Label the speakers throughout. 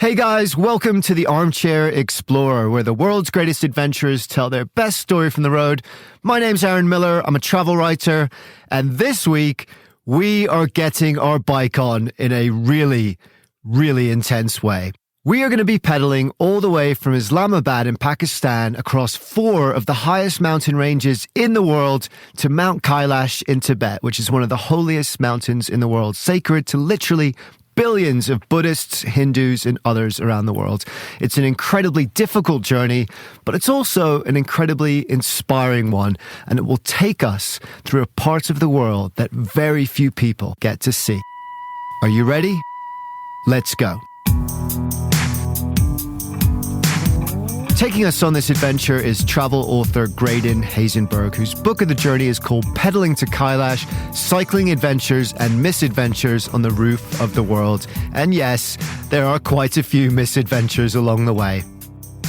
Speaker 1: Hey guys, welcome to the Armchair Explorer, where the world's greatest adventurers tell their best story from the road. My name's Aaron Miller, I'm a travel writer, and this week we are getting our bike on in a really intense way. We are going to be pedaling all the way from Islamabad in Pakistan across 4 of the highest mountain ranges in the world to Mount Kailash in Tibet, which is one of the holiest mountains in the world, sacred to literally billions of Buddhists, Hindus, and others around the world. It's an incredibly difficult journey, but it's also an incredibly inspiring one, and it will take us through a part of the world that very few people get to see. Are you ready? Let's go. Taking us on this adventure is travel author Graydon Hazenburg, whose book of the journey is called Pedaling to Kailash, Cycling Adventures and Misadventures on the Roof of the World. And yes, there are quite a few misadventures along the way.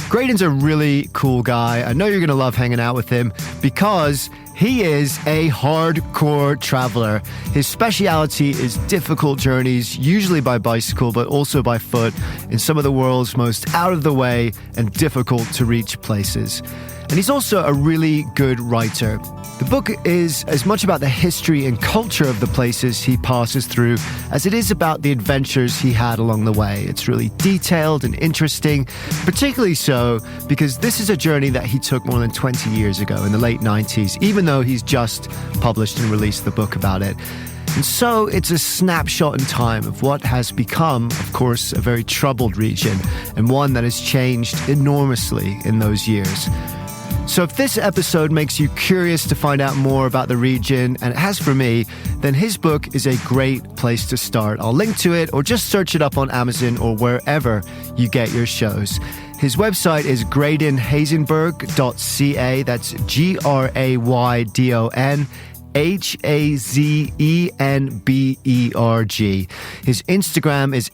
Speaker 1: Graydon's a really cool guy. I know you're going to love hanging out with him because he is a hardcore traveler. His speciality is difficult journeys, usually by bicycle, but also by foot, in some of the world's most out-of-the-way and difficult-to-reach places. And he's also a really good writer. The book is as much about the history and culture of the places he passes through as it is about the adventures he had along the way. It's really detailed and interesting, particularly so because this is a journey that he took more than 20 years ago in the late 90s, even though he's just published and released the book about it. And so it's a snapshot in time of what has become, of course, a very troubled region and one that has changed enormously in those years. So if this episode makes you curious to find out more about the region, and it has for me, then his book is a great place to start. I'll link to it or just search it up on Amazon or wherever you get your shows. His website is graydonhazenburg.ca. That's GRAYDON Hazenberg. His Instagram is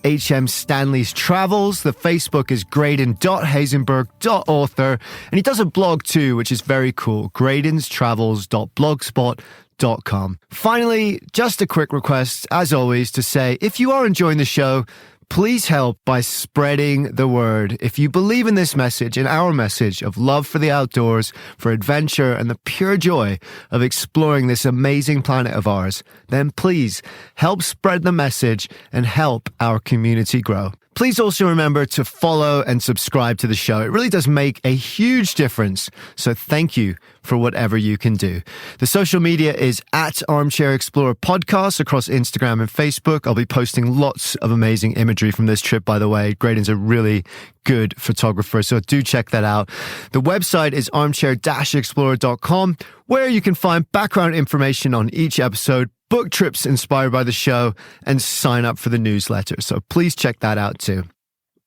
Speaker 1: Stanley's Travels. The Facebook is graydon.hazenburg.author. And he does a blog too, which is very cool. graydonstravels.blogspot.com. Finally, just a quick request, as always, to say if you are enjoying the show, please help by spreading the word. If you believe in this message, in our message of love for the outdoors, for adventure, and the pure joy of exploring this amazing planet of ours, then please help spread the message and help our community grow. Please also remember to follow and subscribe to the show. It really does make a huge difference. So thank you for whatever you can do. The social media is at Armchair Explorer Podcast across Instagram and Facebook. I'll be posting lots of amazing imagery from this trip, by the way. Graydon's a really good photographer, so do check that out. The website is armchair-explorer.com, where you can find background information on each episode, book trips inspired by the show, and sign up for the newsletter. So please check that out too.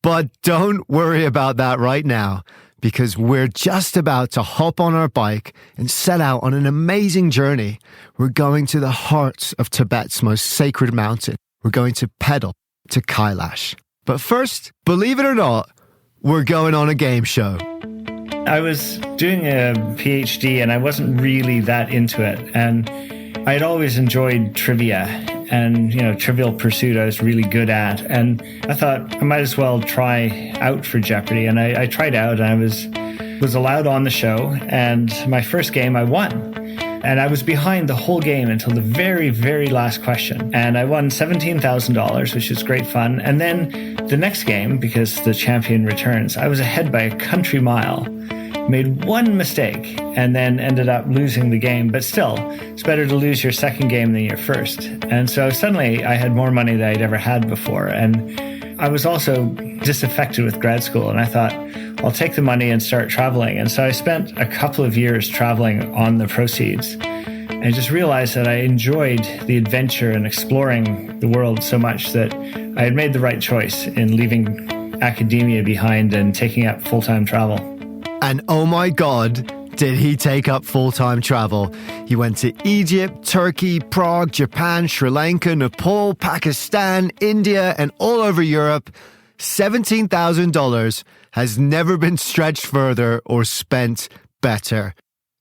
Speaker 1: But don't worry about that right now, because we're just about to hop on our bike and set out on an amazing journey. We're going to the heart of Tibet's most sacred mountain. We're going to pedal to Kailash. But first, believe it or not, we're going on a game show.
Speaker 2: I was doing a PhD and I wasn't really that into it. And I had always enjoyed trivia and, Trivial Pursuit I was really good at. And I thought I might as well try out for Jeopardy! And I tried out and I was allowed on the show. And my first game I won. And I was behind the whole game until the very, very last question. And I won $17,000, which was great fun. And then the next game, because the champion returns, I was ahead by a country mile. Made one mistake and then ended up losing the game. But still, it's better to lose your second game than your first. And so suddenly I had more money than I'd ever had before. And I was also disaffected with grad school. And I thought, I'll take the money and start traveling. And so I spent a couple of years traveling on the proceeds. And I just realized that I enjoyed the adventure and exploring the world so much that I had made the right choice in leaving academia behind and taking up full-time travel.
Speaker 1: And oh my God, did he take up full-time travel. He went to Egypt, Turkey, Prague, Japan, Sri Lanka, Nepal, Pakistan, India, and all over Europe. $17,000 has never been stretched further or spent better.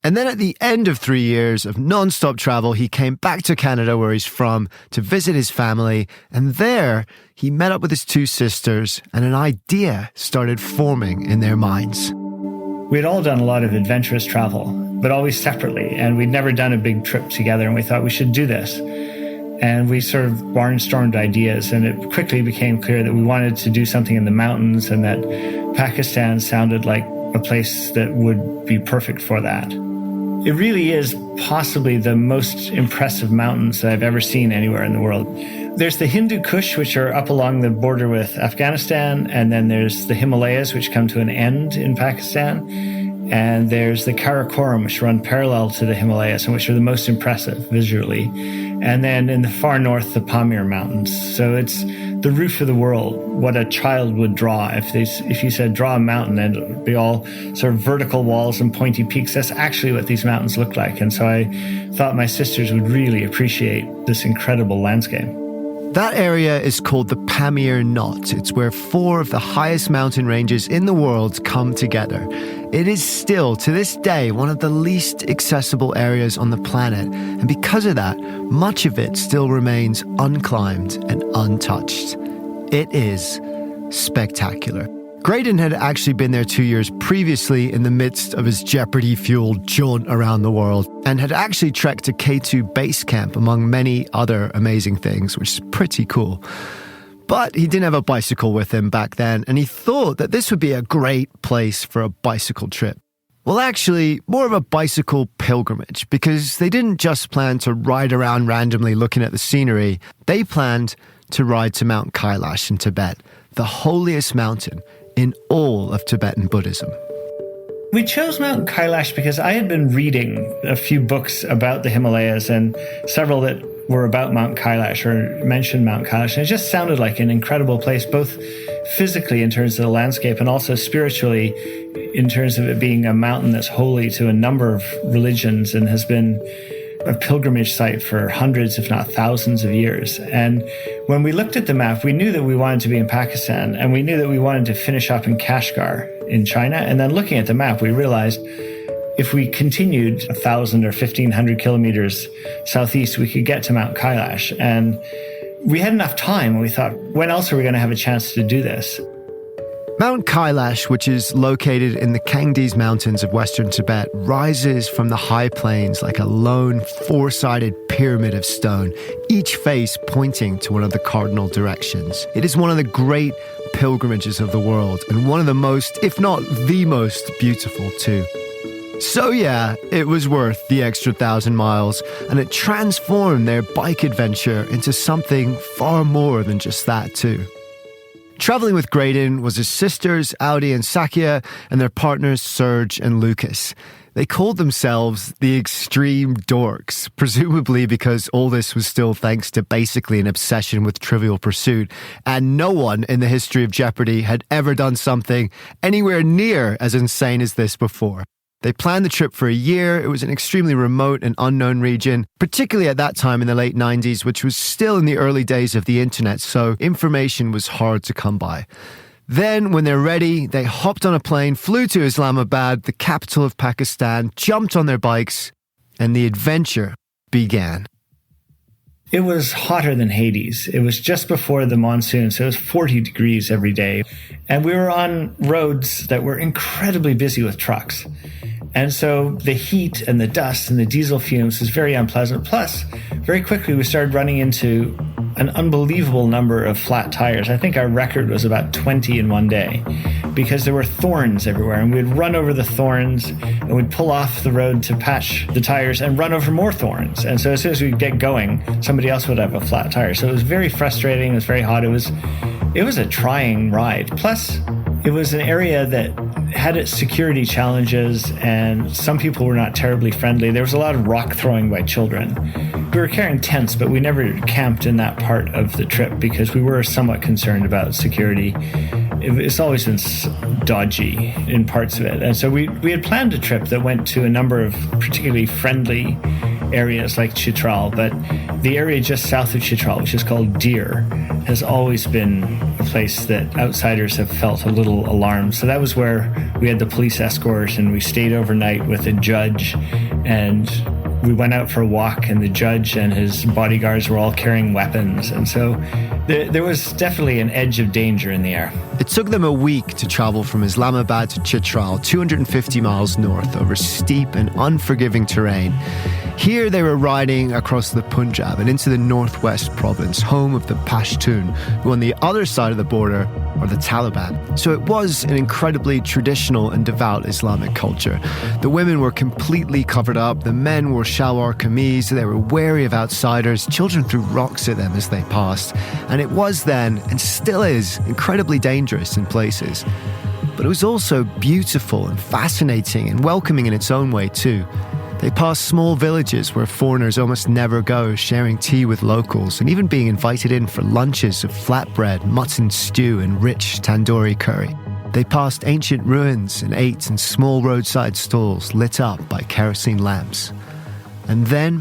Speaker 1: And then at the end of 3 years of non-stop travel, he came back to Canada, where he's from, to visit his family. And there, he met up with his two sisters, and an idea started forming in their minds.
Speaker 2: We had all done a lot of adventurous travel, but always separately. And we'd never done a big trip together, and we thought we should do this. And we sort of barnstormed ideas, and it quickly became clear that we wanted to do something in the mountains, and that Pakistan sounded like a place that would be perfect for that. It really is possibly the most impressive mountains that I've ever seen anywhere in the world. There's the Hindu Kush, which are up along the border with Afghanistan, and then there's the Himalayas, which come to an end in Pakistan, and there's the Karakorum, which run parallel to the Himalayas and which are the most impressive visually, and then in the far north, the Pamir Mountains. So it's the roof of the world, what a child would draw. If you said draw a mountain, and it would be all sort of vertical walls and pointy peaks. That's actually what these mountains look like. And so I thought my sisters would really appreciate this incredible landscape.
Speaker 1: That area is called the Pamir Knot. It's where 4 of the highest mountain ranges in the world come together. It is still, to this day, one of the least accessible areas on the planet. And because of that, much of it still remains unclimbed and untouched. It is spectacular. Graydon had actually been there 2 years previously in the midst of his Jeopardy-fueled jaunt around the world, and had actually trekked to K2 Base Camp among many other amazing things, which is pretty cool. But he didn't have a bicycle with him back then, and he thought that this would be a great place for a bicycle trip. Well, actually, more of a bicycle pilgrimage, because they didn't just plan to ride around randomly looking at the scenery. They planned to ride to Mount Kailash in Tibet, the holiest mountain in all of Tibetan Buddhism.
Speaker 2: We chose Mount Kailash because I had been reading a few books about the Himalayas, and several that were about Mount Kailash or mentioned Mount Kailash. And it just sounded like an incredible place, both physically in terms of the landscape and also spiritually in terms of it being a mountain that's holy to a number of religions and has been a pilgrimage site for hundreds, if not thousands of years. And when we looked at the map, we knew that we wanted to be in Pakistan, and we knew that we wanted to finish up in Kashgar in China. And then looking at the map, we realized if we continued 1,000 or 1,500 kilometers southeast, we could get to Mount Kailash. And we had enough time, and we thought, when else are we going to have a chance to do this?
Speaker 1: Mount Kailash, which is located in the Kangdis Mountains of western Tibet, rises from the high plains like a lone, four-sided pyramid of stone, each face pointing to one of the cardinal directions. It is one of the great pilgrimages of the world, and one of the most, if not the most, beautiful too. So yeah, it was worth the extra 1,000 miles, and it transformed their bike adventure into something far more than just that too. Traveling with Graydon was his sisters, Audi and Sakya, and their partners, Serge and Lucas. They called themselves the Extreme Dorks, presumably because all this was still thanks to basically an obsession with Trivial Pursuit, and no one in the history of Jeopardy had ever done something anywhere near as insane as this before. They planned the trip for a year. It was an extremely remote and unknown region, particularly at that time in the late 90s, which was still in the early days of the internet, so information was hard to come by. Then, when they're ready, they hopped on a plane, flew to Islamabad, the capital of Pakistan, jumped on their bikes, and the adventure began.
Speaker 2: It was hotter than Hades. It was just before the monsoon, so it was 40 degrees every day. And we were on roads that were incredibly busy with trucks. And so the heat and the dust and the diesel fumes was very unpleasant. Plus, very quickly we started running into an unbelievable number of flat tires. I think our record was about 20 in one day because there were thorns everywhere, and we'd run over the thorns and we'd pull off the road to patch the tires and run over more thorns. And so as soon as we'd get going, somebody else would have a flat tire. So it was very frustrating. It was very hot. It was a trying ride. Plus, it was an area that had its security challenges, and some people were not terribly friendly. There was a lot of rock throwing by children. We were carrying tents, but we never camped in that part of the trip because we were somewhat concerned about security. It's always been dodgy in parts of it. And so we had planned a trip that went to a number of particularly friendly areas like Chitral, but The area just south of Chitral, which is called Deer, has always been a place that outsiders have felt a little alarmed. So that was where we had the police escort, and we stayed overnight with a judge, and we went out for a walk, and the judge and his bodyguards were all carrying weapons. And so there was definitely an edge of danger in the air.
Speaker 1: It took them a week to travel from Islamabad to Chitral, 250 miles north, over steep and unforgiving terrain. Here they were riding across the Punjab and into the northwest province, home of the Pashtun, who on the other side of the border are the Taliban. So it was an incredibly traditional and devout Islamic culture. The women were completely covered up, the men wore shalwar kameez, they were wary of outsiders, children threw rocks at them as they passed, and it was then, and still is, incredibly dangerous in places. But it was also beautiful and fascinating and welcoming in its own way too. They passed small villages where foreigners almost never go, sharing tea with locals and even being invited in for lunches of flatbread, mutton stew and rich tandoori curry. They passed ancient ruins and ate in small roadside stalls lit up by kerosene lamps. And then,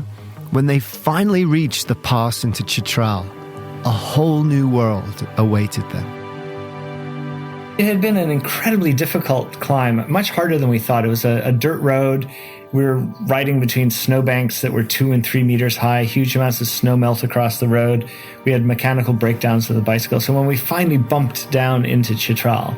Speaker 1: when they finally reached the pass into Chitral, a whole new world awaited them.
Speaker 2: It had been an incredibly difficult climb, much harder than we thought. It was a dirt road. We were riding between snowbanks that were 2 and 3 meters high, huge amounts of snow melt across the road. We had mechanical breakdowns of the bicycle. So when we finally bumped down into Chitral,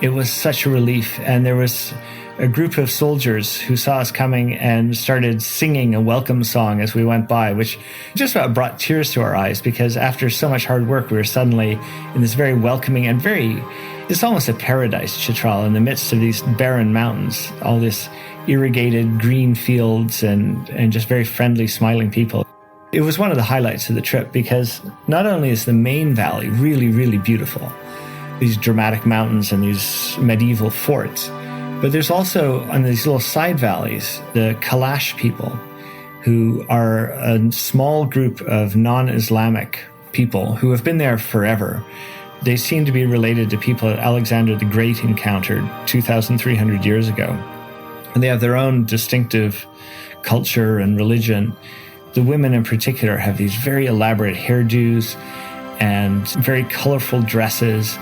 Speaker 2: it was such a relief. And there was a group of soldiers who saw us coming and started singing a welcome song as we went by, which just about brought tears to our eyes, because after so much hard work, we were suddenly in this very welcoming and it's almost a paradise, Chitral, in the midst of these barren mountains, all this irrigated green fields and just very friendly, smiling people. It was one of the highlights of the trip, because not only is the main valley really, really beautiful, these dramatic mountains and these medieval forts, but there's also, on these little side valleys, the Kalash people, who are a small group of non-Islamic people who have been there forever. They seem to be related to people that Alexander the Great encountered 2,300 years ago. And they have their own distinctive culture and religion. The women in particular have these very elaborate hairdos and very colorful dresses,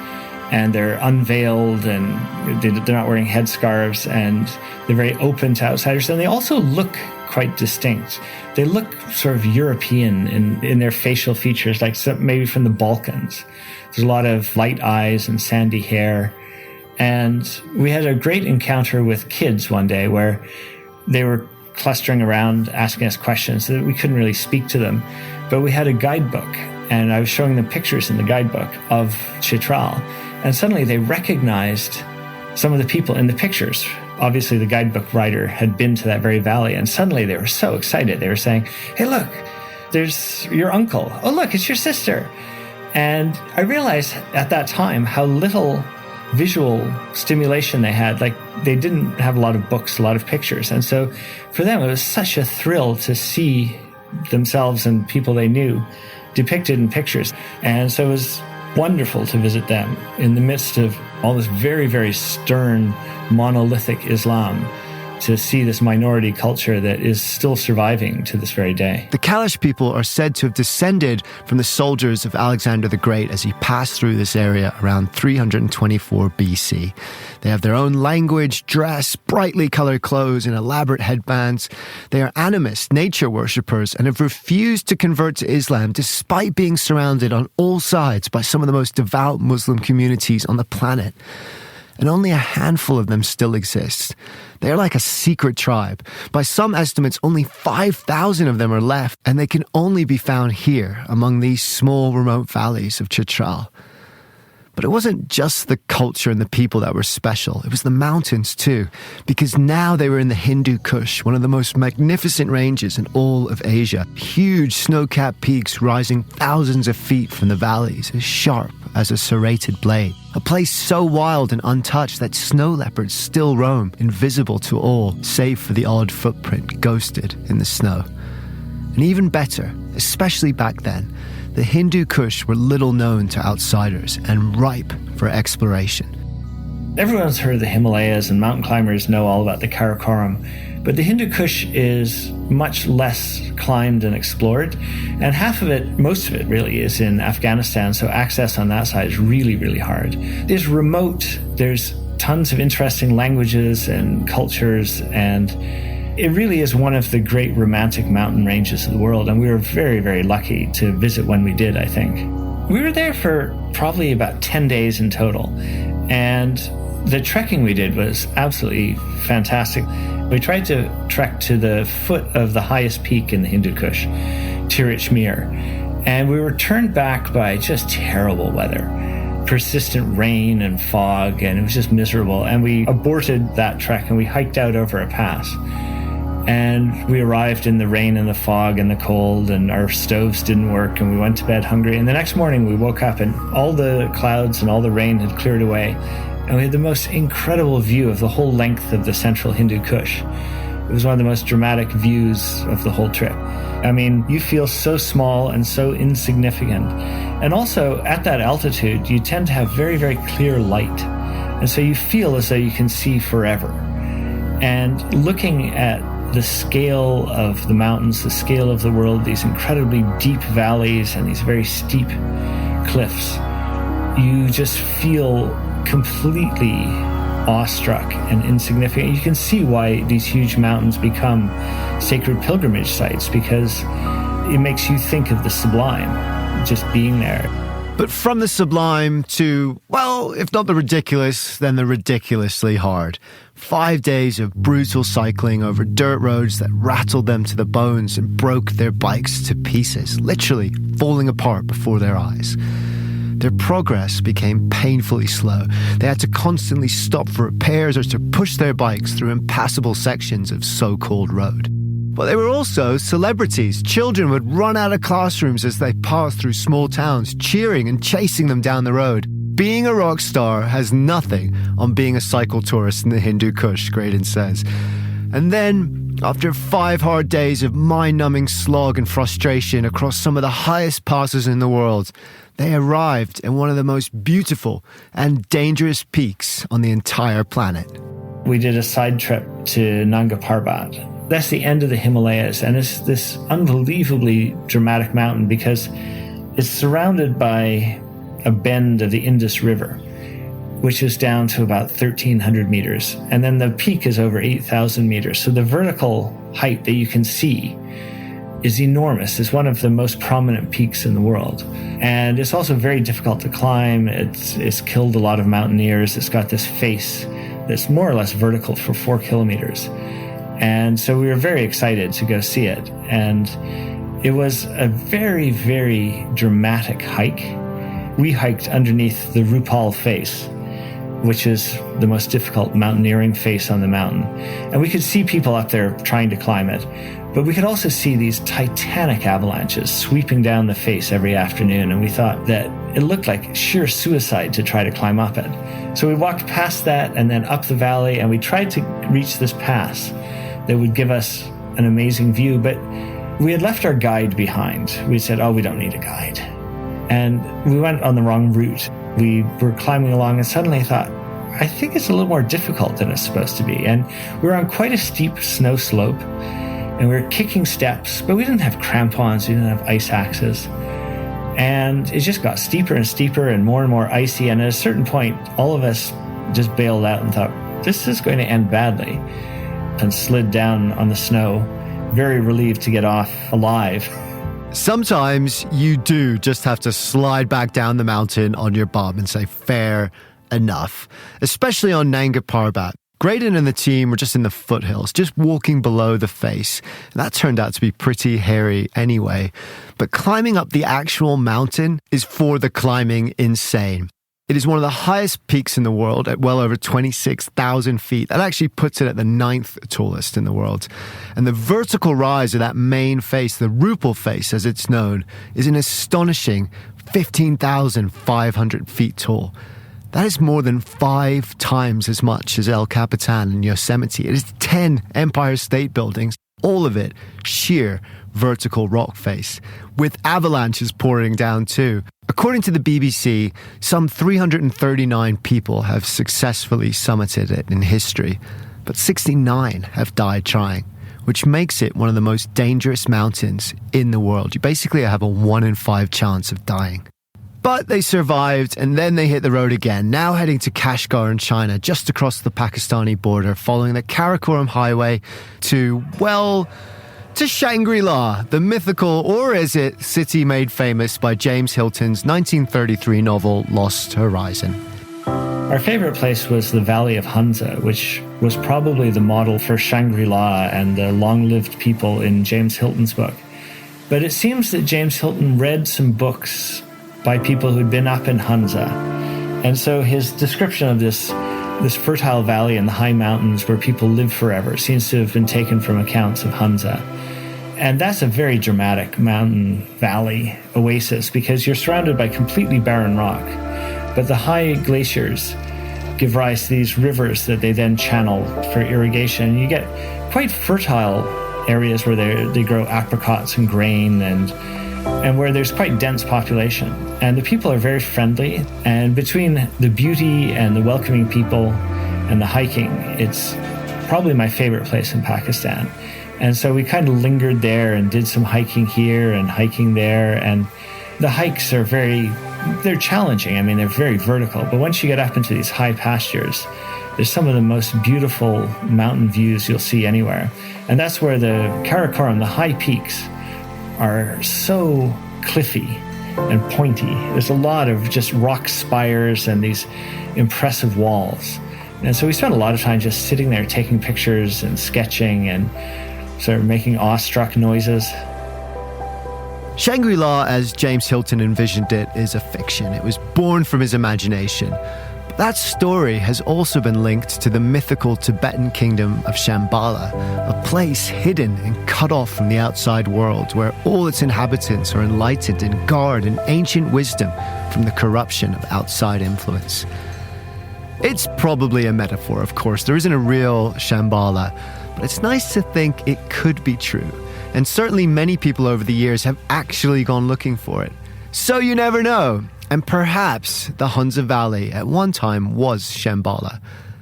Speaker 2: and they're unveiled and they're not wearing headscarves, and they're very open to outsiders. And they also look quite distinct. They look sort of European in their facial features, like maybe from the Balkans. There's a lot of light eyes and sandy hair. And we had a great encounter with kids one day where they were clustering around asking us questions that we couldn't really speak to them. But we had a guidebook, and I was showing them pictures in the guidebook of Chitral. And suddenly they recognized some of the people in the pictures. Obviously, the guidebook writer had been to that very valley, and suddenly they were so excited. They were saying, "Hey, look, there's your uncle. Oh, look, it's your sister." And I realized at that time how little visual stimulation they had. Like, they didn't have a lot of books, a lot of pictures. And so for them, it was such a thrill to see themselves and people they knew depicted in pictures. And so it was wonderful to visit them in the midst of all this very, very stern, monolithic Islam, to see this minority culture that is still surviving to this very day.
Speaker 1: The Kalash people are said to have descended from the soldiers of Alexander the Great as he passed through this area around 324 BC. They have their own language, dress, brightly colored clothes, and elaborate headbands. They are animists, nature worshippers, and have refused to convert to Islam despite being surrounded on all sides by some of the most devout Muslim communities on the planet. And only a handful of them still exist. They are like a secret tribe. By some estimates, only 5,000 of them are left, and they can only be found here, among these small, remote valleys of Chitral. But it wasn't just the culture and the people that were special. It was the mountains too, because now they were in the Hindu Kush, one of the most magnificent ranges in all of Asia. Huge snow-capped peaks rising thousands of feet from the valleys, as sharp as a serrated blade. A place so wild and untouched that snow leopards still roam, invisible to all, save for the odd footprint ghosted in the snow. And even better, especially back then, the Hindu Kush were little known to outsiders and ripe for exploration.
Speaker 2: Everyone's heard of the Himalayas, and mountain climbers know all about the Karakorum. But the Hindu Kush is much less climbed and explored. And half of it, most of it really, is in Afghanistan. So access on that side is really, really hard. There's remote, there's tons of interesting languages and cultures, and it really is one of the great romantic mountain ranges of the world. And we were very, very lucky to visit when we did, I think. We were there for probably about 10 days in total. And the trekking we did was absolutely fantastic. We tried to trek to the foot of the highest peak in the Hindu Kush, Tirich-Mir, and we were turned back by just terrible weather, persistent rain and fog, and it was just miserable. And we aborted that trek and we hiked out over a pass. And we arrived in the rain and the fog and the cold, and our stoves didn't work, and we went to bed hungry. And the next morning we woke up and all the clouds and all the rain had cleared away. And we had the most incredible view of the whole length of the central Hindu Kush. It was one of the most dramatic views of the whole trip. I mean, you feel so small and so insignificant. And also, at that altitude, you tend to have very, very clear light. And so you feel as though you can see forever. And looking at the scale of the mountains, the scale of the world, these incredibly deep valleys and these very steep cliffs, you just feel completely awestruck and insignificant. You can see why these huge mountains become sacred pilgrimage sites, because it makes you think of the sublime, just being there.
Speaker 1: But from the sublime to, well, if not the ridiculous, then the ridiculously hard. 5 days of brutal cycling over dirt roads that rattled them to the bones and broke their bikes to pieces, literally falling apart before their eyes. Their progress became painfully slow. They had to constantly stop for repairs or to push their bikes through impassable sections of so-called road. But they were also celebrities. Children would run out of classrooms as they passed through small towns, cheering and chasing them down the road. Being a rock star has nothing on being a cycle tourist in the Hindu Kush, Graydon says. And then, after 5 hard days of mind-numbing slog and frustration across some of the highest passes in the world, they arrived in one of the most beautiful and dangerous peaks on the entire planet.
Speaker 2: We did a side trip to Nanga Parbat. That's the end of the Himalayas, and it's this unbelievably dramatic mountain because it's surrounded by a bend of the Indus River, which is down to about 1,300 meters. And then the peak is over 8,000 meters. So the vertical height that you can see is enormous. It's one of the most prominent peaks in the world. And it's also very difficult to climb. It's killed a lot of mountaineers. It's got this face that's more or less vertical for 4 kilometers. And so we were very excited to go see it. And it was a very, very dramatic hike. We hiked underneath the Rupal face, which is the most difficult mountaineering face on the mountain. And we could see people up there trying to climb it. But we could also see these titanic avalanches sweeping down the face every afternoon. And we thought that it looked like sheer suicide to try to climb up it. So we walked past that and then up the valley, and we tried to reach this pass that would give us an amazing view. But we had left our guide behind. We said, oh, we don't need a guide. And we went on the wrong route. We were climbing along and suddenly I thought, I think it's a little more difficult than it's supposed to be. And we were on quite a steep snow slope and we were kicking steps, but we didn't have crampons, we didn't have ice axes. And it just got steeper and steeper and more icy. And at a certain point, all of us just bailed out and thought, this is going to end badly, and slid down on the snow, very relieved to get off alive.
Speaker 1: Sometimes you do just have to slide back down the mountain on your bum and say, fair enough. Especially on Nanga Parbat. Graydon and the team were just in the foothills, just walking below the face. And that turned out to be pretty hairy anyway. But climbing up the actual mountain is for the climbing insane. It is one of the highest peaks in the world at well over 26,000 feet. That actually puts it at the 9th tallest in the world. And the vertical rise of that main face, the Rupal face as it's known, is an astonishing 15,500 feet tall. That is more than 5 times as much as El Capitan in Yosemite. It is 10 Empire State Buildings, all of it sheer vertical rock face, with avalanches pouring down too. A According to the BBC, some 339 people have successfully summited it in history, but 69 have died trying, which makes it one of the most dangerous mountains in the world. You basically have a 1 in 5 chance of dying. But they survived, and then they hit the road again, now heading to Kashgar in China, just across the Pakistani border, following the Karakorum highway to Shangri-La, the mythical, or is it, city made famous by James Hilton's 1933 novel Lost Horizon.
Speaker 2: Our favorite place was the Valley of Hunza, which was probably the model for Shangri-La and the long-lived people in James Hilton's book. But it seems that James Hilton read some books by people who'd been up in Hunza. And so his description of this fertile valley in the high mountains where people live forever seems to have been taken from accounts of Hunza. And that's a very dramatic mountain valley oasis because you're surrounded by completely barren rock. But the high glaciers give rise to these rivers that they then channel for irrigation. You get quite fertile areas where they grow apricots and grain and where there's quite dense population. And the people are very friendly. And between the beauty and the welcoming people and the hiking, it's probably my favorite place in Pakistan. And so we kind of lingered there and did some hiking here and hiking there. And the hikes are they're challenging. I mean, they're very vertical. But once you get up into these high pastures, there's some of the most beautiful mountain views you'll see anywhere. And that's where the Karakorum, the high peaks, are so cliffy and pointy. There's a lot of just rock spires and these impressive walls. And so we spent a lot of time just sitting there taking pictures and sketching and sort of making awestruck noises.
Speaker 1: Shangri-La, as James Hilton envisioned it, is a fiction. It was born from his imagination. But that story has also been linked to the mythical Tibetan kingdom of Shambhala, a place hidden and cut off from the outside world where all its inhabitants are enlightened and guard an ancient wisdom from the corruption of outside influence. It's probably a metaphor, of course. There isn't a real Shambhala, but it's nice to think it could be true. And certainly many people over the years have actually gone looking for it. So you never know. And perhaps the Hunza Valley at one time was Shambhala.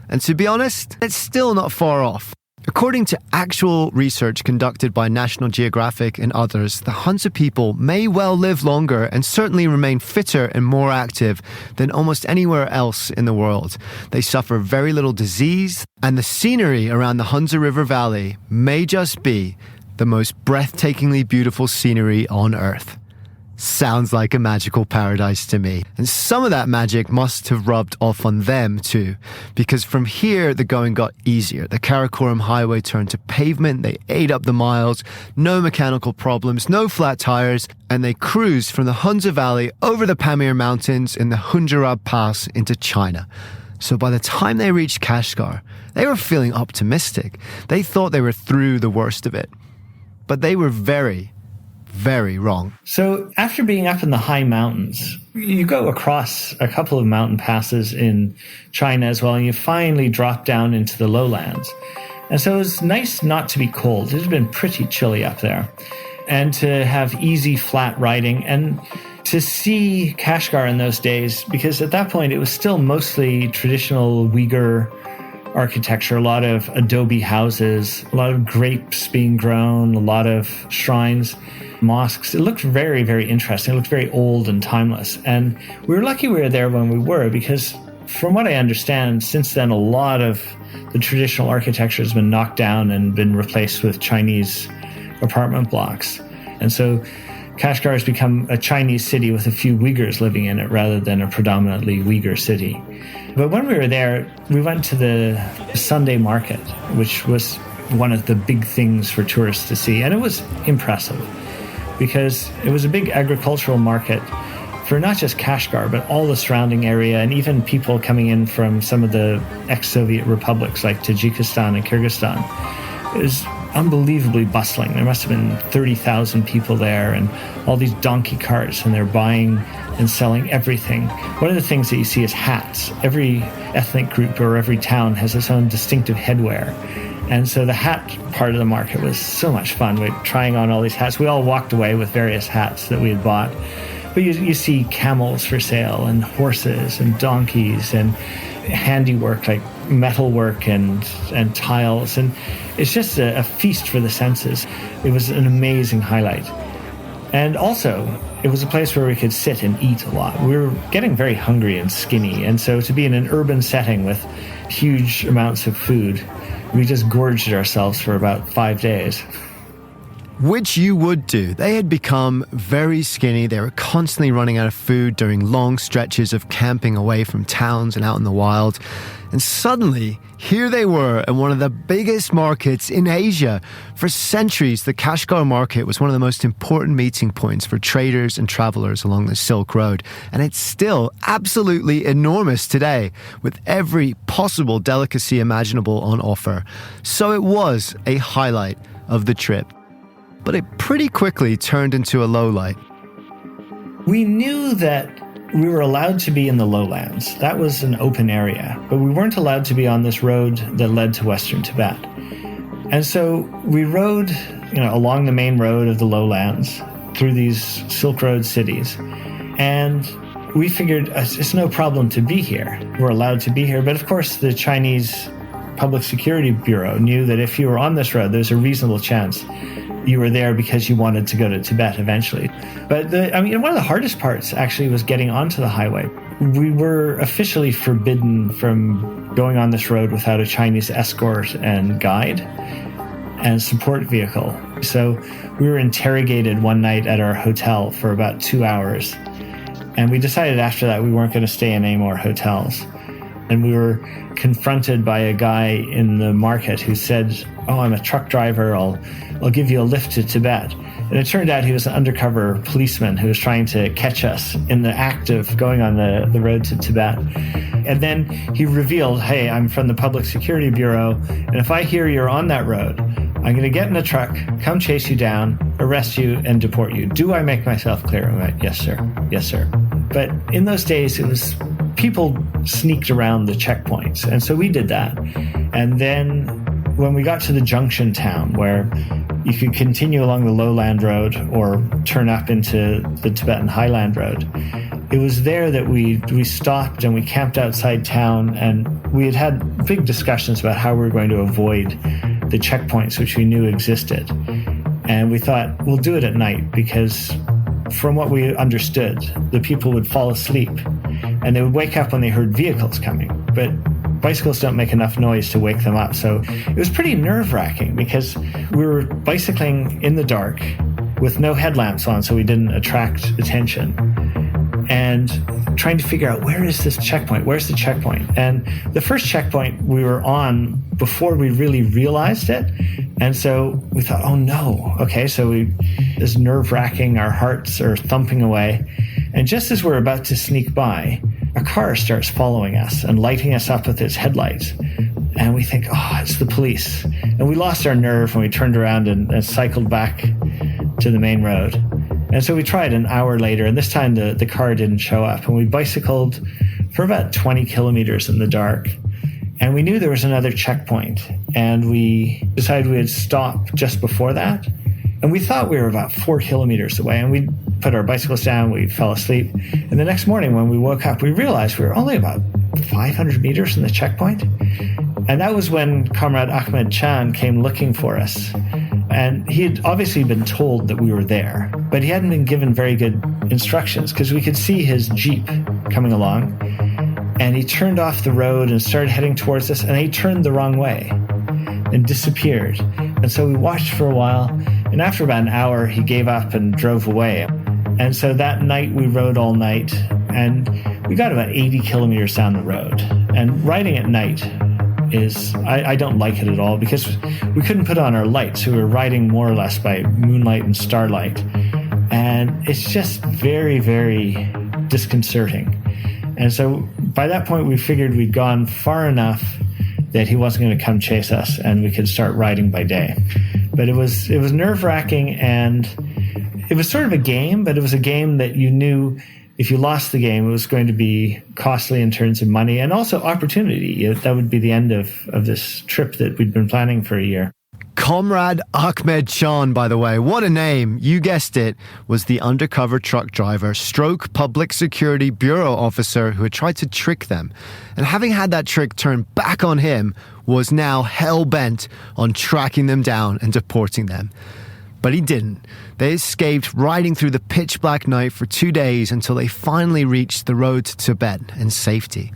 Speaker 1: And to be honest, it's still not far off. According to actual research conducted by National Geographic and others, the Hunza people may well live longer and certainly remain fitter and more active than almost anywhere else in the world. They suffer very little disease, and the scenery around the Hunza River Valley may just be the most breathtakingly beautiful scenery on Earth. Sounds like a magical paradise to me. And some of that magic must have rubbed off on them too, because from here the going got easier. The Karakorum highway turned to pavement, they ate up the miles, no mechanical problems, no flat tires, and they cruised from the Hunza Valley over the Pamir Mountains in the Hunza Pass into China. So by the time they reached Kashgar, they were feeling optimistic. They thought they were through the worst of it. But they were very, very wrong.
Speaker 2: So after being up in the high mountains, you go across a couple of mountain passes in China as well, and you finally drop down into the lowlands. And so it was nice not to be cold. It had been pretty chilly up there. And to have easy, flat riding, and to see Kashgar in those days, because at that point it was still mostly traditional Uyghur architecture, a lot of adobe houses, a lot of grapes being grown, a lot of shrines, mosques. It looked very, very interesting. It looked very old and timeless. And we were lucky we were there when we were, because from what I understand, since then, a lot of the traditional architecture has been knocked down and been replaced with Chinese apartment blocks. And so Kashgar has become a Chinese city with a few Uyghurs living in it rather than a predominantly Uyghur city. But when we were there, we went to the Sunday market, which was one of the big things for tourists to see. And it was impressive because it was a big agricultural market for not just Kashgar, but all the surrounding area, and even people coming in from some of the ex-Soviet republics like Tajikistan and Kyrgyzstan. It was unbelievably bustling. There must have been 30,000 people there and all these donkey carts, and they're buying and selling everything. One of the things that you see is hats. Every ethnic group or every town has its own distinctive headwear. And so the hat part of the market was so much fun. We were trying on all these hats. We all walked away with various hats that we had bought. But you see camels for sale and horses and donkeys and handiwork like metalwork and tiles. And it's just a feast for the senses. It was an amazing highlight. And also, it was a place where we could sit and eat a lot. We were getting very hungry and skinny. And so to be in an urban setting with huge amounts of food, we just gorged ourselves for about 5 days.
Speaker 1: Which you would do. They had become very skinny. They were constantly running out of food during long stretches of camping away from towns and out in the wild. And suddenly, here they were in one of the biggest markets in Asia. For centuries, the Kashgar market was one of the most important meeting points for traders and travelers along the Silk Road. And it's still absolutely enormous today, with every possible delicacy imaginable on offer. So it was a highlight of the trip. But it pretty quickly turned into a lowlight.
Speaker 2: We knew that we were allowed to be in the lowlands. That was an open area, but we weren't allowed to be on this road that led to Western Tibet. And so we rode, along the main road of the lowlands through these Silk Road cities. And we figured it's no problem to be here. We're allowed to be here. But of course, the Chinese Public Security Bureau knew that if you were on this road, there's a reasonable chance you were there because you wanted to go to Tibet eventually. But one of the hardest parts actually was getting onto the highway. We were officially forbidden from going on this road without a Chinese escort and guide and support vehicle. So we were interrogated one night at our hotel for about 2 hours. And we decided after that we weren't going to stay in any more hotels. And we were confronted by a guy in the market who said, "Oh, I'm a truck driver. I'll give you a lift to Tibet." And it turned out he was an undercover policeman who was trying to catch us in the act of going on the road to Tibet. And then he revealed, "Hey, I'm from the Public Security Bureau, and if I hear you're on that road, I'm going to get in a truck, come chase you down, arrest you, and deport you. Do I make myself clear?" I went, "Yes, sir. Yes, sir." But in those days, it was people sneaked around the checkpoints. And so we did that. And then when we got to the junction town where you could continue along the lowland road or turn up into the Tibetan highland road, it was there that we stopped and we camped outside town, and we had big discussions about how we were going to avoid the checkpoints which we knew existed. And we thought, we'll do it at night because from what we understood, the people would fall asleep and they would wake up when they heard vehicles coming. But bicycles don't make enough noise to wake them up. So it was pretty nerve-wracking because we were bicycling in the dark with no headlamps on so we didn't attract attention, and trying to figure out, where is this checkpoint? Where's the checkpoint? And the first checkpoint we were on before we really realized it. And so we thought, oh no. Okay, so it's nerve-wracking. Our hearts are thumping away. And just as we're about to sneak by, a car starts following us and lighting us up with its headlights. And we think, oh, it's the police. And we lost our nerve when we turned around and cycled back to the main road. And so we tried an hour later, and this time the car didn't show up. And we bicycled for about 20 kilometers in the dark. And we knew there was another checkpoint. And we decided we would stop just before that. And we thought we were about 4 kilometers away. And we put our bicycles down, we fell asleep. And the next morning when we woke up, we realized we were only about 500 meters from the checkpoint. And that was when Comrade Ahmed Chan came looking for us. And he had obviously been told that we were there, but he hadn't been given very good instructions because we could see his Jeep coming along. And he turned off the road and started heading towards us, and he turned the wrong way and disappeared. And so we watched for a while, and after about an hour, he gave up and drove away. And so that night we rode all night, and we got about 80 kilometers down the road. And riding at night is, I don't like it at all because we couldn't put on our lights. So we were riding more or less by moonlight and starlight. And it's just very, very disconcerting. And so by that point, we figured we'd gone far enough that he wasn't going to come chase us and we could start riding by day. But it was nerve-wracking, and it was sort of a game, but it was a game that you knew if you lost the game, it was going to be costly in terms of money and also opportunity. That would be the end of this trip that we'd been planning for a year.
Speaker 1: Comrade Ahmed Chan, by the way, what a name. You guessed it, was the undercover truck driver, stroke public security bureau officer who had tried to trick them. And having had that trick turned back on him, was now hell-bent on tracking them down and deporting them. But he didn't. They escaped riding through the pitch-black night for 2 days until they finally reached the road to Tibet in safety.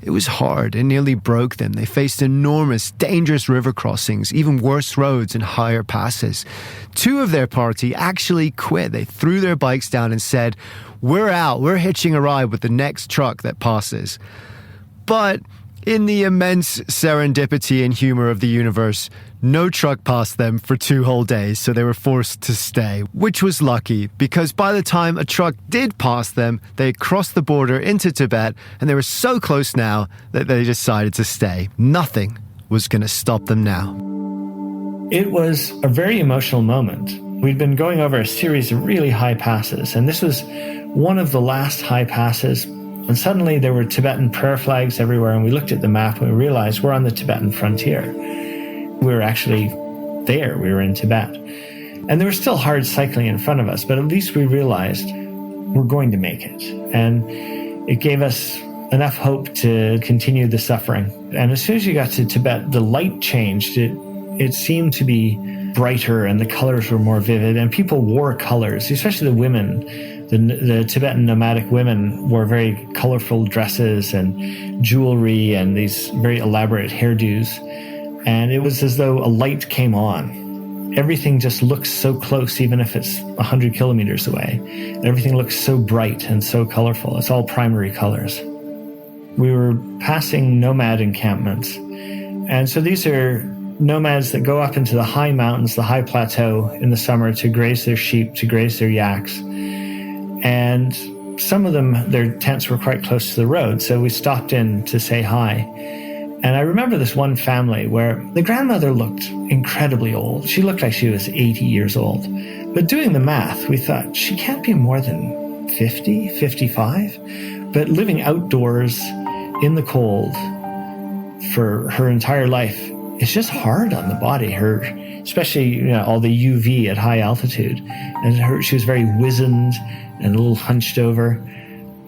Speaker 1: It was hard and nearly broke them. They faced enormous, dangerous river crossings, even worse roads and higher passes. 2 of their party actually quit. They threw their bikes down and said, "We're out. We're hitching a ride with the next truck that passes." But in the immense serendipity and humor of the universe, no truck passed them for 2 whole days, so they were forced to stay, which was lucky, because by the time a truck did pass them, they had crossed the border into Tibet, and they were so close now that they decided to stay. Nothing was going to stop them now.
Speaker 2: It was a very emotional moment. We'd been going over a series of really high passes, and this was one of the last high passes. And suddenly there were Tibetan prayer flags everywhere, and we looked at the map and we realized we're on the Tibetan frontier. We were actually there. We were in Tibet. And there was still hard cycling in front of us, but at least we realized we're going to make it. And it gave us enough hope to continue the suffering. And as soon as you got to Tibet, the light changed. It seemed to be brighter and the colors were more vivid, and people wore colors, especially the women. The Tibetan nomadic women wore very colorful dresses and jewelry and these very elaborate hairdos. And it was as though a light came on. Everything just looks so close, even if it's 100 kilometers away. Everything looks so bright and so colorful. It's all primary colors. We were passing nomad encampments. And so these are nomads that go up into the high mountains, the high plateau in the summer to graze their sheep, to graze their yaks. And some of them, their tents were quite close to the road, so we stopped in to say hi. And I remember this one family where the grandmother looked incredibly old. She looked like she was 80 years old. But doing the math, we thought she can't be more than 50, 55. But living outdoors in the cold for her entire life, it's just hard on the body. Especially all the UV at high altitude. And she was very wizened and a little hunched over.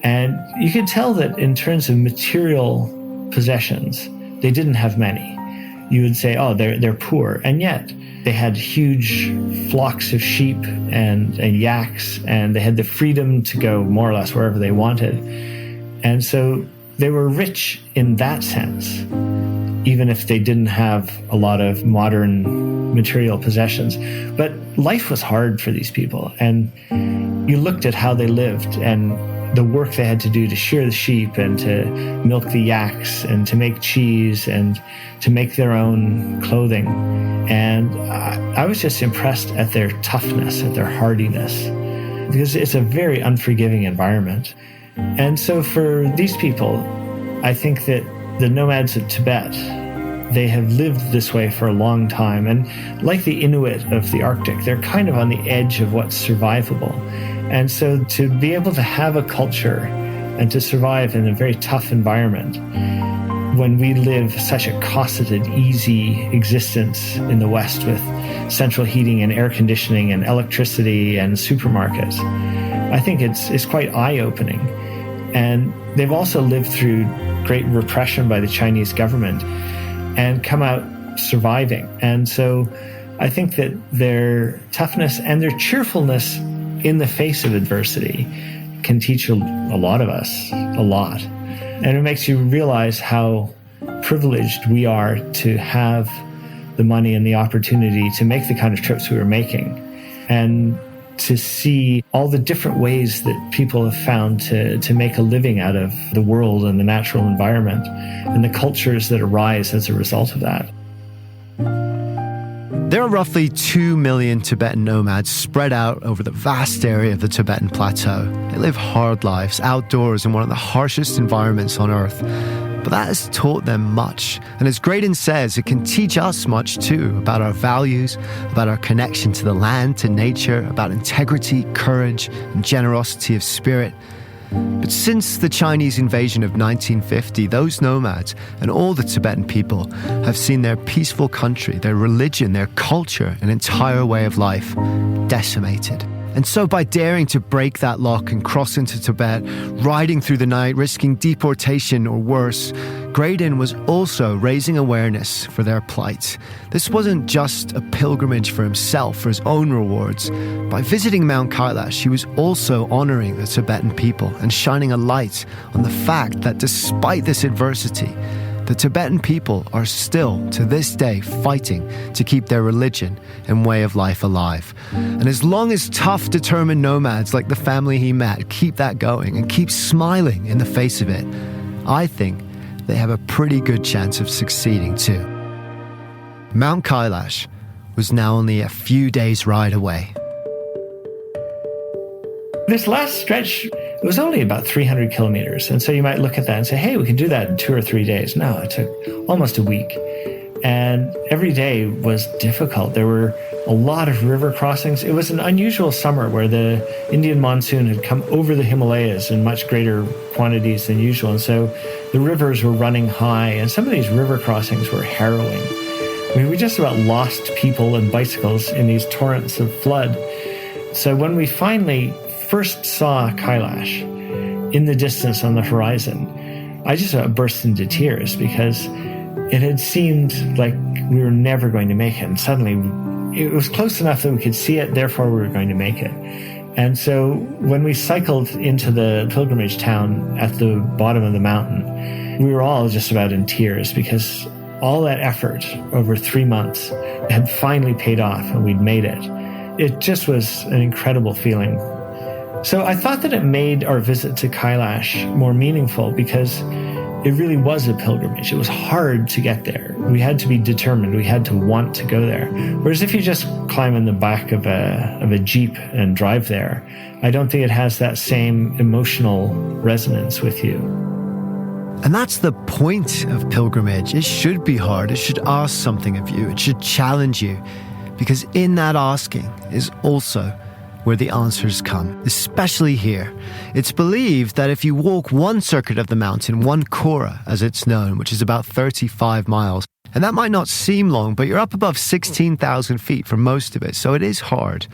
Speaker 2: And you could tell that in terms of material possessions, they didn't have many. You would say, oh, they're poor. And yet they had huge flocks of sheep and yaks, and they had the freedom to go more or less wherever they wanted. And so they were rich in that sense, even if they didn't have a lot of modern material possessions. But life was hard for these people. And you looked at how they lived and the work they had to do to shear the sheep and to milk the yaks and to make cheese and to make their own clothing. And I was just impressed at their toughness, at their hardiness, because it's a very unforgiving environment. And so for these people, I think that the nomads of Tibet, they have lived this way for a long time. And like the Inuit of the Arctic, they're kind of on the edge of what's survivable. And so to be able to have a culture and to survive in a very tough environment when we live such a cosseted, easy existence in the West with central heating and air conditioning and electricity and supermarkets, I think it's quite eye-opening. And they've also lived through great repression by the Chinese government and come out surviving. And so I think that their toughness and their cheerfulness in the face of adversity can teach a lot of us a lot. And it makes you realize how privileged we are to have the money and the opportunity to make the kind of trips we were making, and to see all the different ways that people have found to make a living out of the world and the natural environment and the cultures that arise as a result of that.
Speaker 1: There are roughly 2 million Tibetan nomads spread out over the vast area of the Tibetan Plateau. They live hard lives outdoors in one of the harshest environments on Earth. But that has taught them much. And as Graydon says, it can teach us much too, about our values, about our connection to the land, to nature, about integrity, courage, and generosity of spirit. But since the Chinese invasion of 1950, those nomads and all the Tibetan people have seen their peaceful country, their religion, their culture, an entire way of life decimated. And so by daring to break that lock and cross into Tibet, riding through the night, risking deportation or worse, Graydon was also raising awareness for their plight. This wasn't just a pilgrimage for himself, for his own rewards. By visiting Mount Kailash, he was also honoring the Tibetan people and shining a light on the fact that despite this adversity, the Tibetan people are still, to this day, fighting to keep their religion and way of life alive. And as long as tough, determined nomads like the family he met keep that going and keep smiling in the face of it, I think they have a pretty good chance of succeeding too. Mount Kailash was now only a few days' ride away.
Speaker 2: This last stretch, it was only about 300 kilometers. And so you might look at that and say, hey, we can do that in 2 or 3 days. No, it took almost a week. And every day was difficult. There were a lot of river crossings. It was an unusual summer where the Indian monsoon had come over the Himalayas in much greater quantities than usual. And so the rivers were running high, and some of these river crossings were harrowing. I mean, we just about lost people and bicycles in these torrents of flood. So when we finally first saw Kailash in the distance on the horizon, I just burst into tears because it had seemed like we were never going to make it. And suddenly it was close enough that we could see it, therefore we were going to make it. And so when we cycled into the pilgrimage town at the bottom of the mountain, we were all just about in tears because all that effort over 3 months had finally paid off and we'd made it. It just was an incredible feeling. So I thought that it made our visit to Kailash more meaningful because it really was a pilgrimage. It was hard to get there. We had to be determined. We had to want to go there. Whereas if you just climb in the back of a Jeep and drive there, I don't think it has that same emotional resonance with you.
Speaker 1: And that's the point of pilgrimage. It should be hard. It should ask something of you. It should challenge you. Because in that asking is also where the answers come, especially here. It's believed that if you walk one circuit of the mountain, one Kora as it's known, which is about 35 miles, and that might not seem long, but you're up above 16,000 feet for most of it, so it is hard,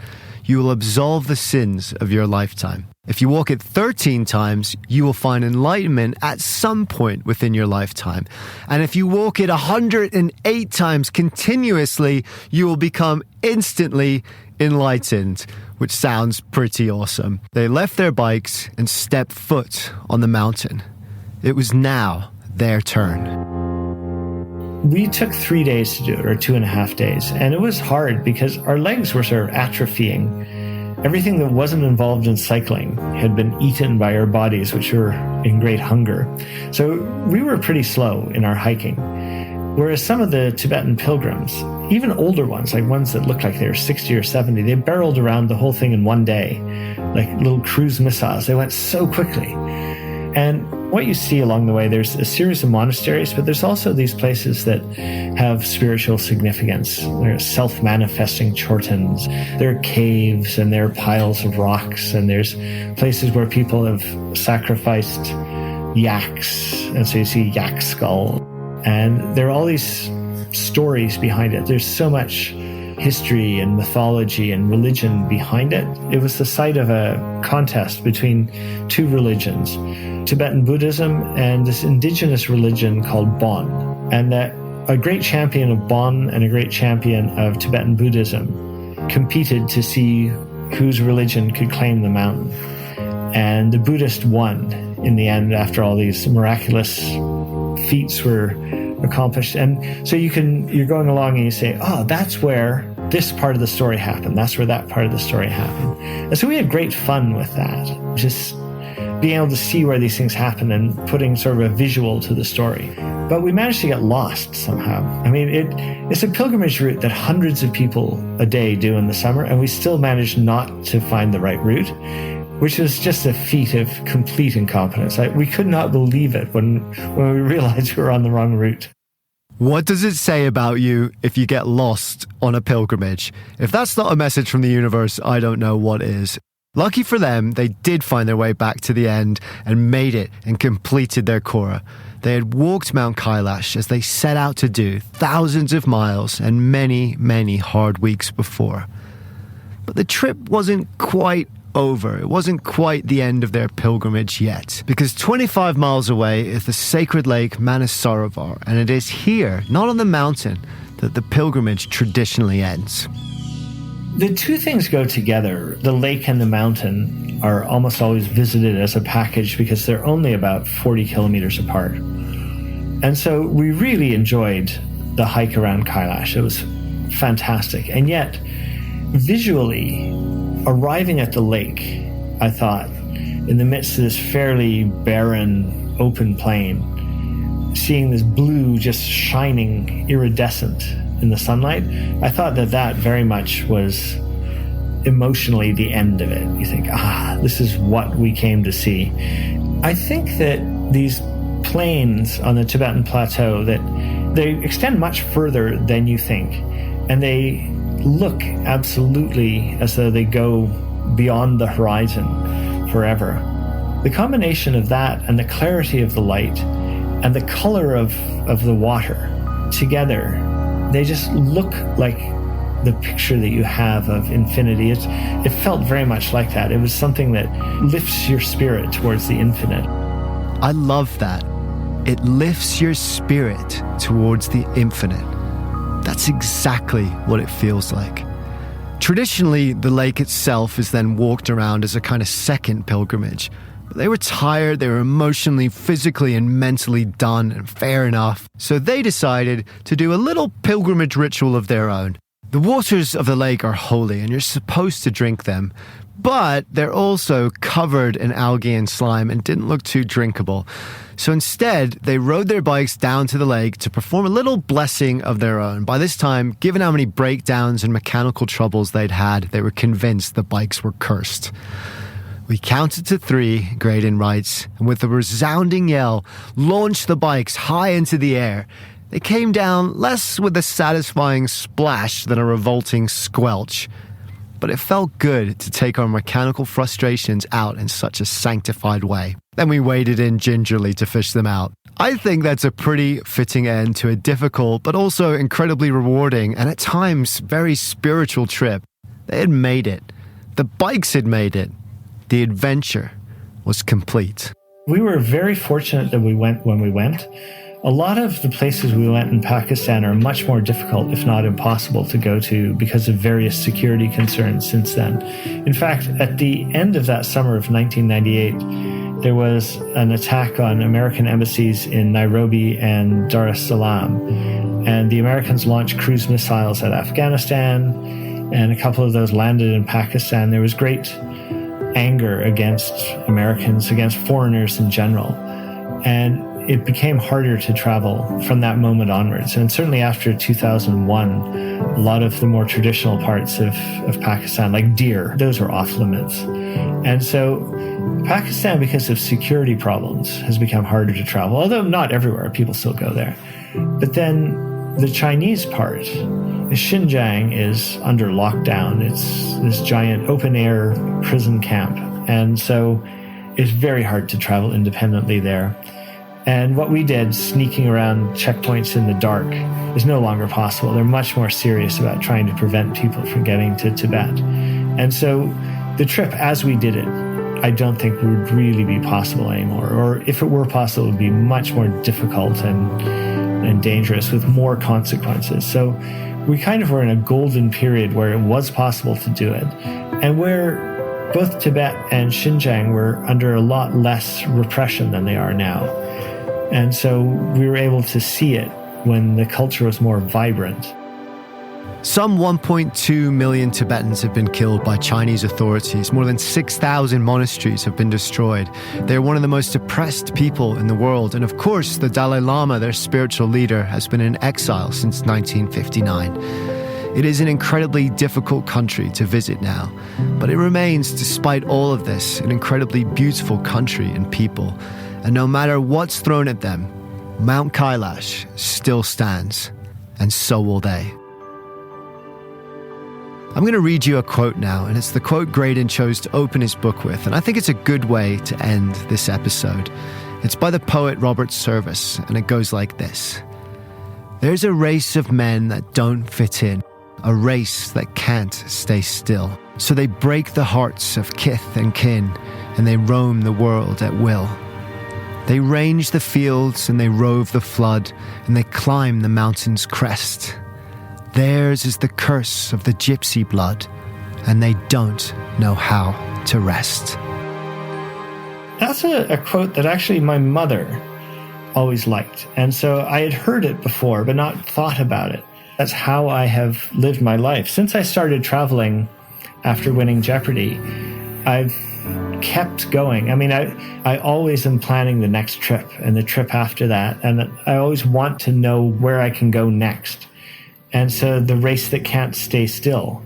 Speaker 1: you will absolve the sins of your lifetime. If you walk it 13 times, you will find enlightenment at some point within your lifetime. And if you walk it 108 times continuously, you will become instantly enlightened, which sounds pretty awesome. They left their bikes and stepped foot on the mountain. It was now their turn.
Speaker 2: We took 3 days to do it, or 2.5 days, and it was hard because our legs were sort of atrophying. Everything that wasn't involved in cycling had been eaten by our bodies, which were in great hunger. So we were pretty slow in our hiking. Whereas some of the Tibetan pilgrims, even older ones, like ones that looked like they were 60 or 70, they barreled around the whole thing in one day, like little cruise missiles. They went so quickly. And what you see along the way, there's a series of monasteries, but there's also these places that have spiritual significance. There's self-manifesting chortens, there are caves, and there are piles of rocks, and there's places where people have sacrificed yaks, and so you see yak skull. And there are all these stories behind it. There's so much history and mythology and religion behind it. It was the site of a contest between two religions, Tibetan Buddhism and this indigenous religion called Bon. And that a great champion of Bon and a great champion of Tibetan Buddhism competed to see whose religion could claim the mountain. And the Buddhist won in the end after all these miraculous feats were accomplished. And so you're going along and you say, oh, that's where this part of the story happened. That's where that part of the story happened. And so we had great fun with that, just being able to see where these things happen and putting sort of a visual to the story. But we managed to get lost somehow. I mean, it's a pilgrimage route that hundreds of people a day do in the summer, and we still managed not to find the right route, which was just a feat of complete incompetence. We could not believe it when we realized we were on the wrong route.
Speaker 1: What does it say about you if you get lost on a pilgrimage? If that's not a message from the universe, I don't know what is. Lucky for them, they did find their way back to the end and made it and completed their Kora. They had walked Mount Kailash as they set out to do, thousands of miles and many, many hard weeks before. But the trip wasn't quite over. It wasn't quite the end of their pilgrimage yet, because 25 miles away is the sacred lake Manasarovar, and it is here, not on the mountain, that the pilgrimage traditionally ends.
Speaker 2: The two things go together. The lake and the mountain are almost always visited as a package because they're only about 40 kilometers apart. And so we really enjoyed the hike around Kailash. It was fantastic. And yet, visually, arriving at the lake, I thought, in the midst of this fairly barren, open plain, seeing this blue just shining iridescent in the sunlight, I thought that very much was emotionally the end of it. You think, this is what we came to see. I think that these plains on the Tibetan plateau, that they extend much further than you think, and they look absolutely as though they go beyond the horizon forever. The combination of that and the clarity of the light and the color of the water together, they just look like the picture that you have of infinity. It felt very much like that. It was something that lifts your spirit towards the infinite.
Speaker 1: I love that. It lifts your spirit towards the infinite. That's exactly what it feels like. Traditionally, the lake itself is then walked around as a kind of second pilgrimage. They were tired, they were emotionally, physically, and mentally done, and fair enough. So they decided to do a little pilgrimage ritual of their own. The waters of the lake are holy, and you're supposed to drink them, but they're also covered in algae and slime and didn't look too drinkable. So instead, they rode their bikes down to the lake to perform a little blessing of their own. By this time, given how many breakdowns and mechanical troubles they'd had, they were convinced the bikes were cursed. We counted to 3, Graydon writes, and with a resounding yell, launched the bikes high into the air. They came down less with a satisfying splash than a revolting squelch. But it felt good to take our mechanical frustrations out in such a sanctified way. Then we waded in gingerly to fish them out. I think that's a pretty fitting end to a difficult but also incredibly rewarding and at times very spiritual trip. They had made it. The bikes had made it. The adventure was complete.
Speaker 2: We were very fortunate that we went when we went. A lot of the places we went in Pakistan are much more difficult, if not impossible, to go to because of various security concerns since then. In fact, at the end of that summer of 1998, there was an attack on American embassies in Nairobi and Dar es Salaam. And the Americans launched cruise missiles at Afghanistan, and a couple of those landed in Pakistan. There was great anger against Americans, against foreigners in general. And it became harder to travel from that moment onwards. And certainly after 2001, a lot of the more traditional parts of Pakistan, like Deer, those were off limits. And so Pakistan, because of security problems, has become harder to travel, although not everywhere, people still go there. But then the Chinese part, Xinjiang, is under lockdown. It's this giant open-air prison camp. And so it's very hard to travel independently there. And what we did, sneaking around checkpoints in the dark, is no longer possible. They're much more serious about trying to prevent people from getting to Tibet. And so the trip, as we did it, I don't think would really be possible anymore. Or if it were possible, it would be much more difficult and dangerous with more consequences. So we kind of were in a golden period where it was possible to do it, and where both Tibet and Xinjiang were under a lot less repression than they are now. And so we were able to see it when the culture was more vibrant.
Speaker 1: Some 1.2 million Tibetans have been killed by Chinese authorities. More than 6,000 monasteries have been destroyed. They're one of the most oppressed people in the world. And of course, the Dalai Lama, their spiritual leader, has been in exile since 1959. It is an incredibly difficult country to visit now, but it remains, despite all of this, an incredibly beautiful country and people. And no matter what's thrown at them, Mount Kailash still stands, and so will they. I'm going to read you a quote now, and it's the quote Graydon chose to open his book with, and I think it's a good way to end this episode. It's by the poet Robert Service, and it goes like this. There's a race of men that don't fit in, a race that can't stay still. So they break the hearts of kith and kin, and they roam the world at will. They range the fields and they rove the flood, and they climb the mountain's crest. Theirs is the curse of the gypsy blood, and they don't know how to rest.
Speaker 2: That's a quote that actually my mother always liked. And so I had heard it before, but not thought about it. That's how I have lived my life. Since I started traveling after winning Jeopardy, I've kept going. I mean, I always am planning the next trip and the trip after that. And I always want to know where I can go next. And so the race that can't stay still.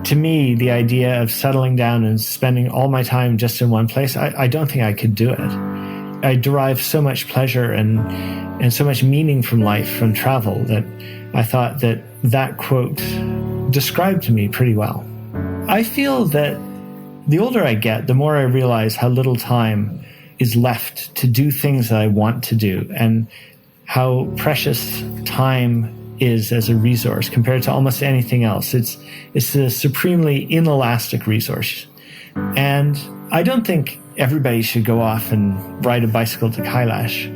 Speaker 2: To me, the idea of settling down and spending all my time just in one place, I don't think I could do it. I derive so much pleasure and so much meaning from life, from travel, that I thought that quote described me pretty well. I feel that the older I get, the more I realize how little time is left to do things that I want to do, and how precious time is as a resource compared to almost anything else. It's a supremely inelastic resource. And I don't think everybody should go off and ride a bicycle to Kailash,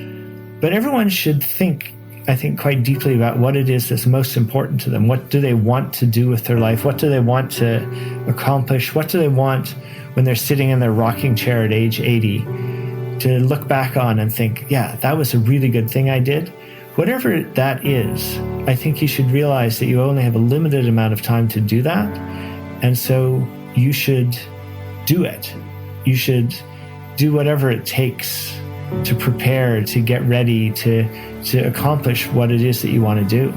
Speaker 2: but everyone should think, I think, quite deeply about what it is that's most important to them. What do they want to do with their life? What do they want to accomplish? What do they want when they're sitting in their rocking chair at age 80 to look back on and think, yeah, that was a really good thing I did? Whatever that is, I think you should realize that you only have a limited amount of time to do that. And so you should do it. You should do whatever it takes to prepare, to get ready, to accomplish what it is that you want to do.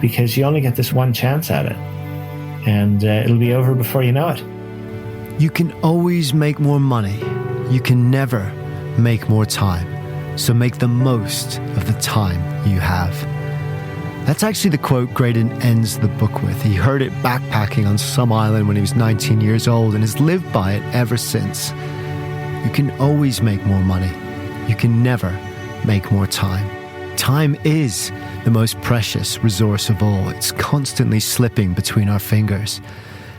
Speaker 2: Because you only get this one chance at it. And it'll be over before you know it.
Speaker 1: You can always make more money. You can never make more time. So make the most of the time you have. That's actually the quote Graydon ends the book with. He heard it backpacking on some island when he was 19 years old and has lived by it ever since. You can always make more money. You can never make more time. Time is the most precious resource of all. It's constantly slipping between our fingers.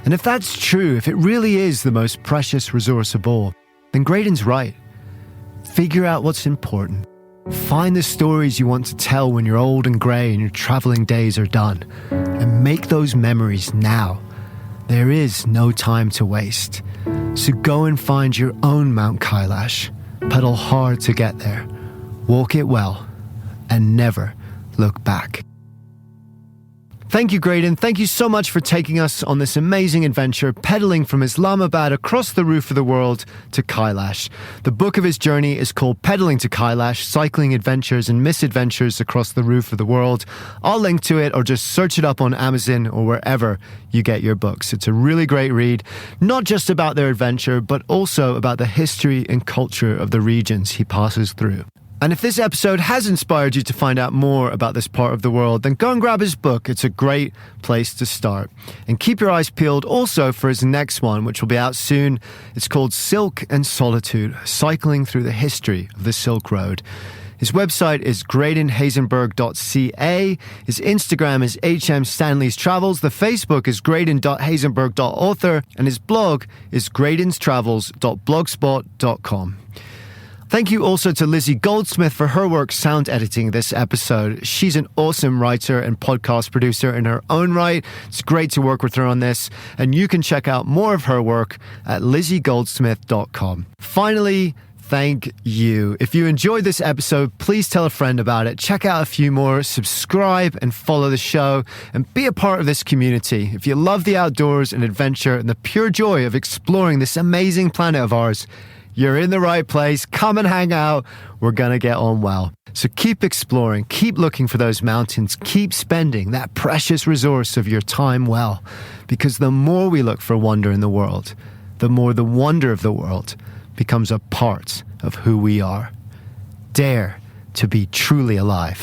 Speaker 1: And if that's true, if it really is the most precious resource of all, then Graydon's right. Figure out what's important. Find the stories you want to tell when you're old and grey and your travelling days are done. And make those memories now. There is no time to waste. So go and find your own Mount Kailash. Pedal hard to get there. Walk it well. And never look back. Thank you, Graydon. Thank you so much for taking us on this amazing adventure, pedaling from Islamabad across the roof of the world to Kailash. The book of his journey is called Pedaling to Kailash, Cycling Adventures and Misadventures Across the Roof of the World. I'll link to it, or just search it up on Amazon or wherever you get your books. It's a really great read, not just about their adventure, but also about the history and culture of the regions he passes through. And if this episode has inspired you to find out more about this part of the world, then go and grab his book. It's a great place to start. And keep your eyes peeled also for his next one, which will be out soon. It's called Silk and Solitude, Cycling Through the History of the Silk Road. His website is graydonhazenburg.ca. His Instagram is HMStanley's Travels. The Facebook is graydon.hazenburg.author. And his blog is graydonstravels.blogspot.com. Thank you also to Lizzie Goldsmith for her work sound editing this episode. She's an awesome writer and podcast producer in her own right. It's great to work with her on this, and you can check out more of her work at lizziegoldsmith.com. Finally, thank you. If you enjoyed this episode, please tell a friend about it. Check out a few more, subscribe and follow the show, and be a part of this community. If you love the outdoors and adventure and the pure joy of exploring this amazing planet of ours, you're in the right place. Come and hang out. We're going to get on well. So keep exploring, keep looking for those mountains, keep spending that precious resource of your time well. Because the more we look for wonder in the world, the more the wonder of the world becomes a part of who we are. Dare to be truly alive.